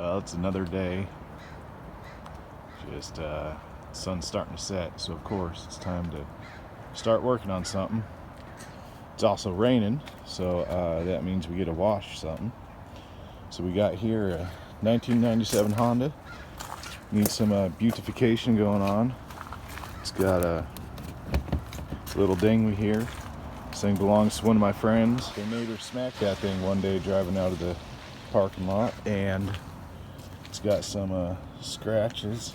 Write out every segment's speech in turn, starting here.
Well, it's another day. Just sun's starting to set, so of course it's time to start working on something. It's also raining, so that means we get to wash something. So we got here a 1997 Honda. Needs some beautification going on. It's got a little dinghy here. This thing belongs to one of my friends. They made her smack that thing one day driving out of the parking lot, and it's got some scratches.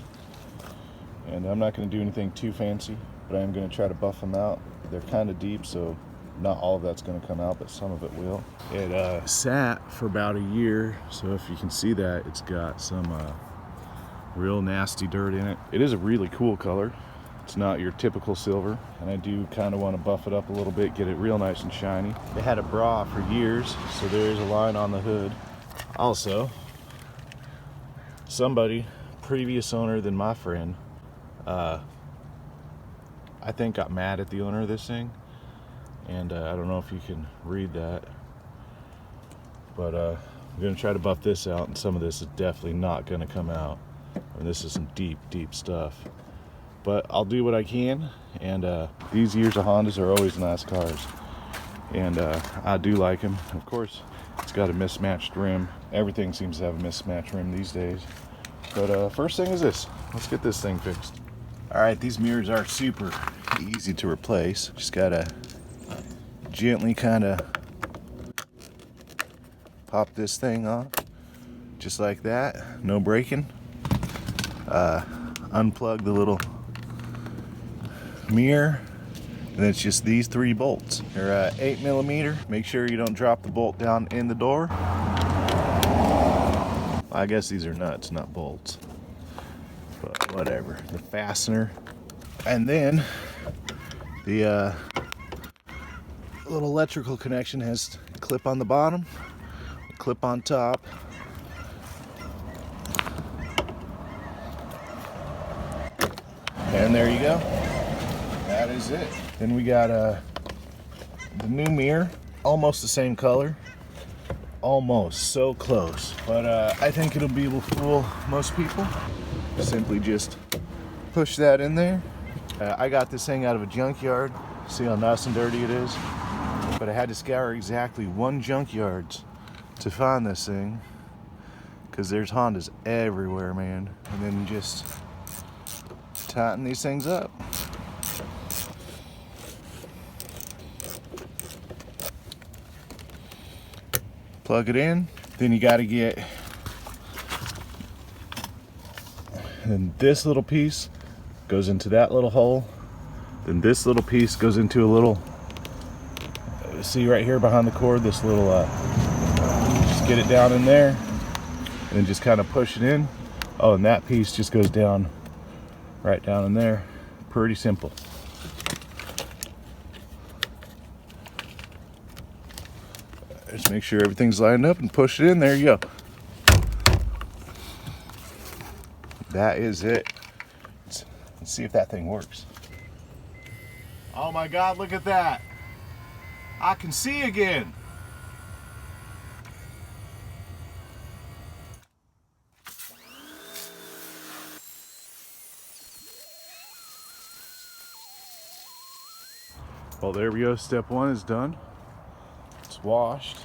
And I'm not going to do anything too fancy, but I am going to try to buff them out. They're kind of deep, so not all of that's going to come out, but some of it will. It sat for about a year, so if you can see that, it's got some real nasty dirt in it. It is a really cool color. It's not your typical silver, and I do kind of want to buff it up a little bit, get it real nice and shiny. It had a bra for years, so there's a line on the hood. Also, somebody, previous owner than my friend, I think got mad at the owner of this thing, and I don't know if you can read that, but I'm going to try to buff this out, and some of this is definitely not going to come out. And this is some deep stuff, but I'll do what I can. And these years of Hondas are always nice cars, and I do like them. Of course, it's got a mismatched rim. Everything seems to have a mismatched rim these days. But first thing is this. Let's get this thing fixed. All right, these mirrors are super easy to replace. Just gotta gently kind of pop this thing off, just like that. No breaking. Unplug the little mirror, and it's just these 3 bolts. They're 8mm. Make sure you don't drop the bolt down in the door. I guess these are nuts, not bolts, but whatever. The fastener, and then the little electrical connection has a clip on the bottom, a clip on top. And there you go. That is it. Then we got the new mirror, almost the same color. Almost, so close. But I think it'll be able to fool most people. Simply just push that in there. I got this thing out of a junkyard. See how nice and dirty it is? But I had to scour exactly 1 junkyard to find this thing, because there's Hondas everywhere, man. And then just tighten these things up. Plug it in. Then you got to get, and this little piece goes into that little hole. Then this little piece goes into a little, see right here behind the cord, this little, just get it down in there, and then just kind of push it in. Oh, and that piece just goes down, right down in there. Pretty simple. Just make sure everything's lined up and push it in. There you go. That is it. Let's see if that thing works. Oh my God, look at that. I can see again. Well, there we go. Step 1 is done. It's washed.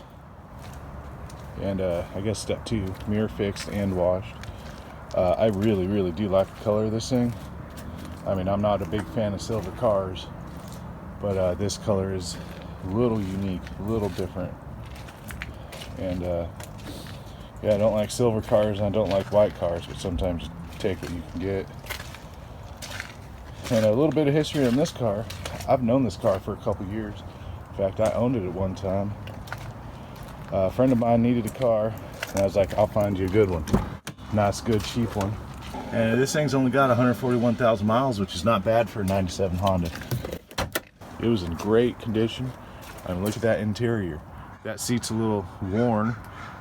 And I guess step 2, mirror fixed and washed. I really do like the color of this thing. I mean, I'm not a big fan of silver cars, but this color is a little unique, a little different. And yeah, I don't like silver cars and I don't like white cars, but sometimes you take what you can get. And a little bit of history on this car. I've known this car for a couple years. In fact, I owned it at one time. A friend of mine needed a car, and I was like, I'll find you a good one. Nice, good, cheap one. And this thing's only got 141,000 miles, which is not bad for a 97 Honda. It was in great condition. I mean, look at that interior. That seat's a little worn,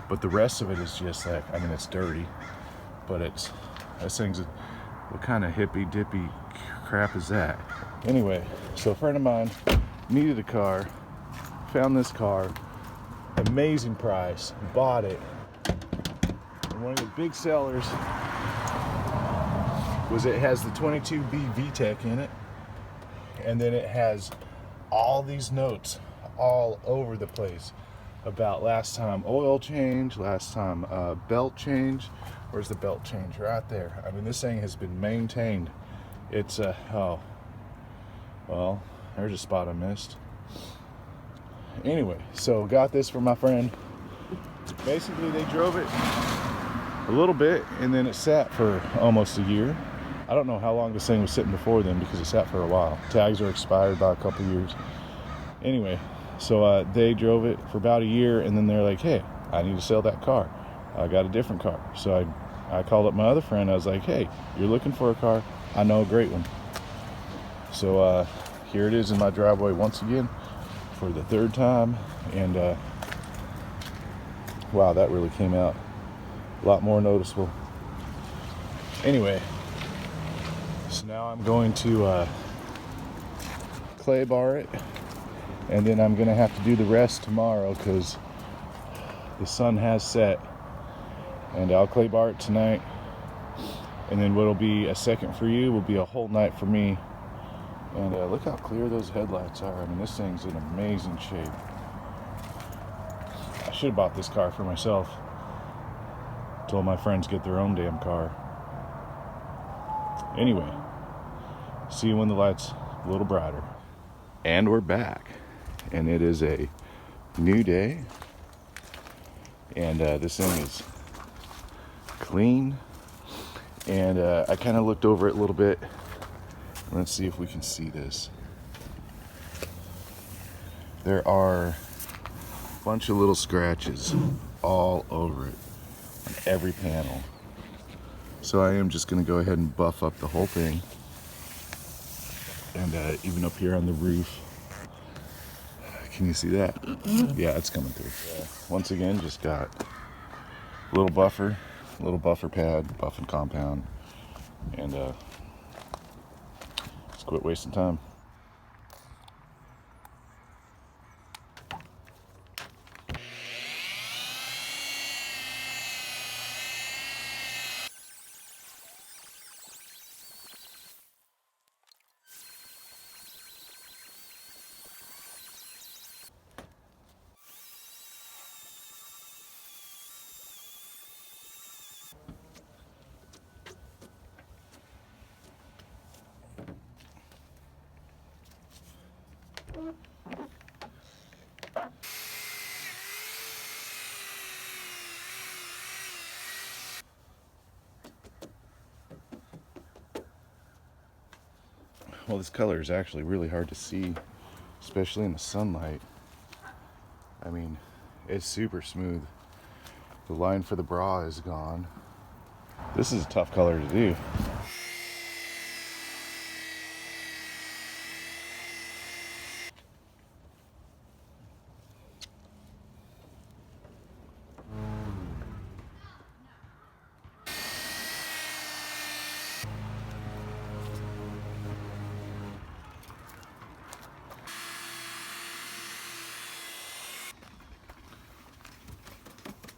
but the rest of it is just like, I mean, it's dirty, but this thing's, what kind of hippy dippy crap is that? Anyway, so a friend of mine needed a car, found this car, amazing price, bought it, And one of the big sellers was it has the 22B VTEC in it, and then it has all these notes all over the place about last time oil change, last time belt change. Where's the belt change? Right there. I mean, this thing has been maintained. It's oh, well, there's a spot I missed. Anyway, so got this for my friend. Basically, they drove it a little bit, and then it sat for almost a year. I don't know how long this thing was sitting before then, because it sat for a while. Tags are expired by a couple years. Anyway, so they drove it for about a year, and then they're like, hey, I need to sell that car. I got a different car. So I called up my other friend. I was like, hey, you're looking for a car? I know a great one. So here it is in my driveway once again for the third time. And wow, that really came out a lot more noticeable. Anyway, so now I'm going to clay bar it, and then I'm gonna have to do the rest tomorrow because the sun has set. And I'll clay bar it tonight, and then what'll be a second for you will be a whole night for me. And look how clear those headlights are. I mean, this thing's in amazing shape. I should have bought this car for myself. Told my friends get their own damn car. Anyway, see you when the light's a little brighter. And we're back, and it is a new day, and this thing is clean. And I kind of looked over it a little bit. Let's see if we can see this. There are a bunch of little scratches all over it, on every panel. So I am just going to go ahead and buff up the whole thing. And even up here on the roof. Can you see that? Yeah, it's coming through. Once again, just got a little buffer pad, buff and compound, and just quit wasting time. Well, this color is actually really hard to see, especially in the sunlight. I mean, it's super smooth. The line for the bra is gone. This is a tough color to do.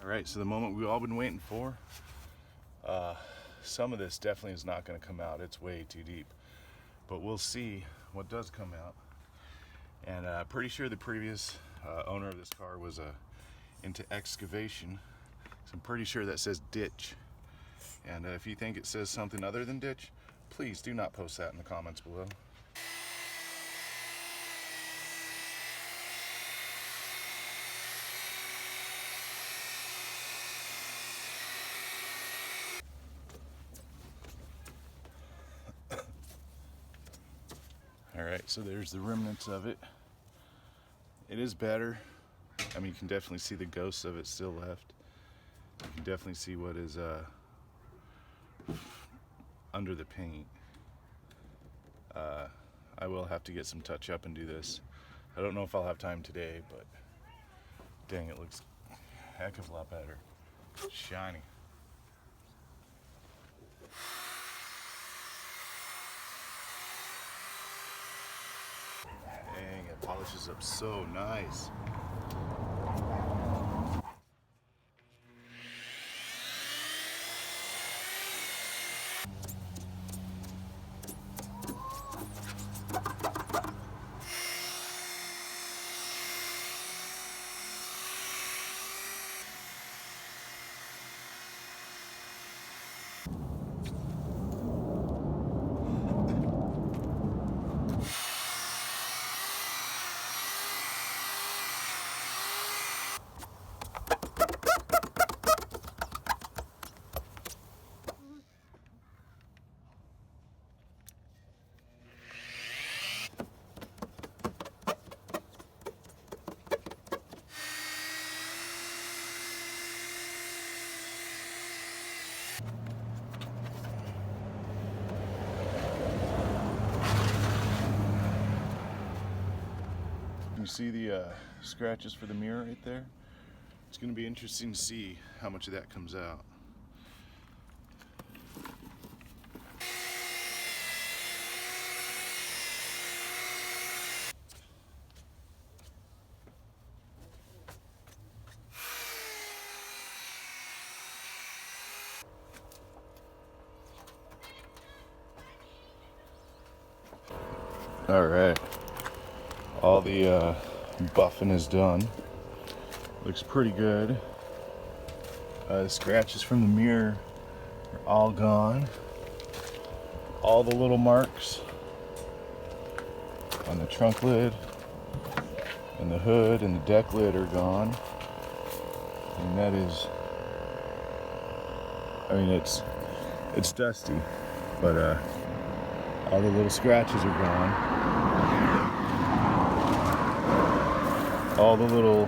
Alright, so the moment we've all been waiting for. Some of this definitely is not going to come out. It's way too deep. But we'll see what does come out. And pretty sure the previous owner of this car was into excavation. So I'm pretty sure that says ditch. And if you think it says something other than ditch, please do not post that in the comments below. Alright, so there's the remnants of it. It is better. I mean, you can definitely see the ghosts of it still left. You can definitely see what is under the paint. I will have to get some touch up and do this. I don't know if I'll have time today, but dang, it looks a heck of a lot better. It's shiny. Dang, it polishes up so nice. You see the scratches for the mirror right there? It's going to be interesting to see how much of that comes out. All right, all the buffing is done. Looks pretty good. The scratches from the mirror are all gone. All the little marks on the trunk lid and the hood and the deck lid are gone. And that is, I mean, it's dusty, but all the little scratches are gone. All the little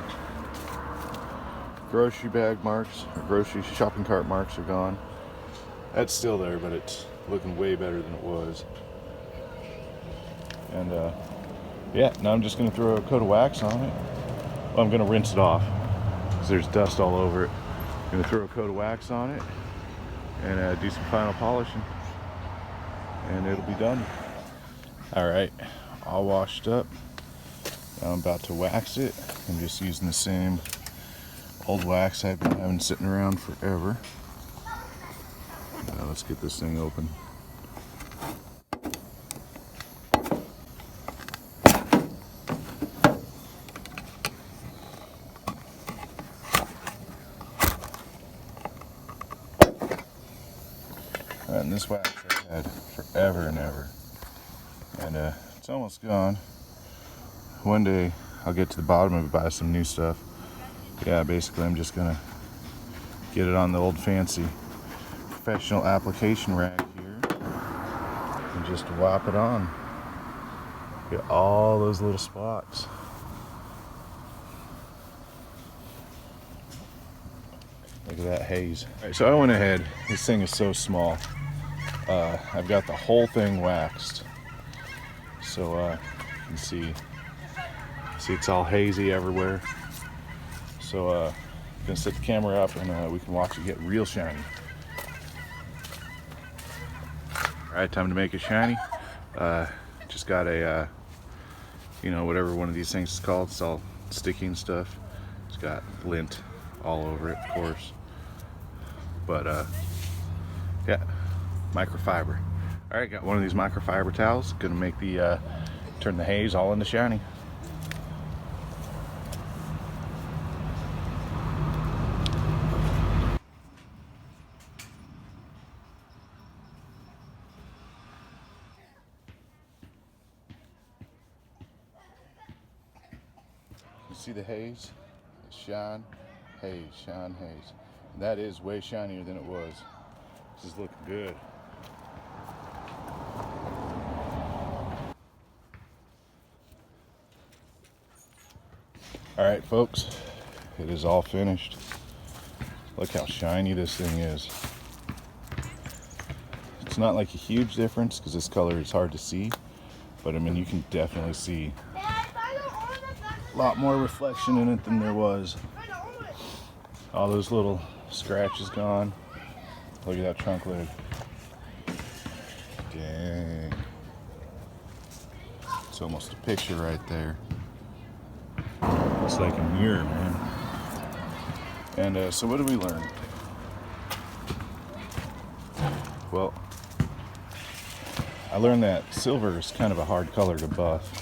grocery bag marks or grocery shopping cart marks are gone. That's still there, but it's looking way better than it was. And yeah, now I'm just gonna throw a coat of wax on it. Well, I'm gonna rinse it off because there's dust all over it. I'm gonna throw a coat of wax on it and do some final polishing, and it'll be done. All right, all washed up. Now I'm about to wax it. I'm just using the same old wax I've been having sitting around forever. Now let's get this thing open. And this wax I've had forever and ever. And it's almost gone. One day I'll get to the bottom of it, buy some new stuff. Yeah, basically I'm just gonna get it on the old fancy professional application rag here and just whop it on. Get all those little spots. Look at that haze. All right, so I went ahead, this thing is so small. I've got the whole thing waxed. So you can see it's all hazy everywhere. So I'm gonna set the camera up and we can watch it get real shiny. All right, time to make it shiny. Just got a, you know, whatever one of these things is called. It's all sticky and stuff. It's got lint all over it, of course. But yeah, microfiber. All right, got one of these microfiber towels. Gonna make the turn the haze all into shiny. You see the haze? Shine, haze, shine, haze. And that is way shinier than it was. This is looking good. All right, folks, it is all finished. Look how shiny this thing is. It's not like a huge difference because this color is hard to see, but I mean, you can definitely see a lot more reflection in it than there was. All those little scratches gone. Look at that trunk lid. Dang. It's almost a picture right there. Looks like a mirror, man. And so what did we learn? Well, I learned that silver is kind of a hard color to buff.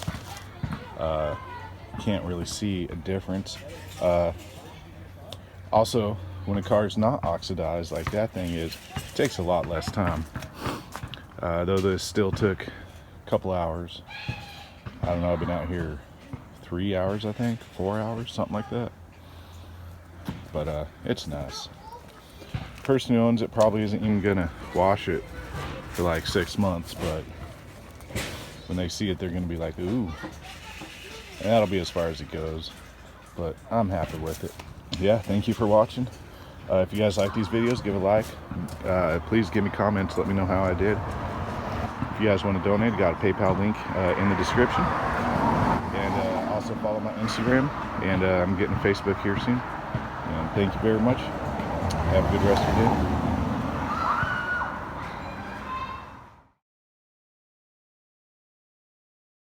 Can't really see a difference. Also, when a car is not oxidized like that thing is, it takes a lot less time. Though this still took a couple hours. I don't know, I've been out here 3 hours, I think, 4 hours, something like that. But it's nice. The person who owns it probably isn't even gonna wash it for like 6 months, but when they see it, they're gonna be like, ooh. And that'll be as far as it goes, but I'm happy with it. Yeah, thank you for watching. If you guys like these videos, give a like. Please give me comments, let me know how I did. If you guys want to donate, I got a PayPal link in the description. And also follow my Instagram, and I'm getting Facebook here soon. And thank you very much. Have a good rest of your day.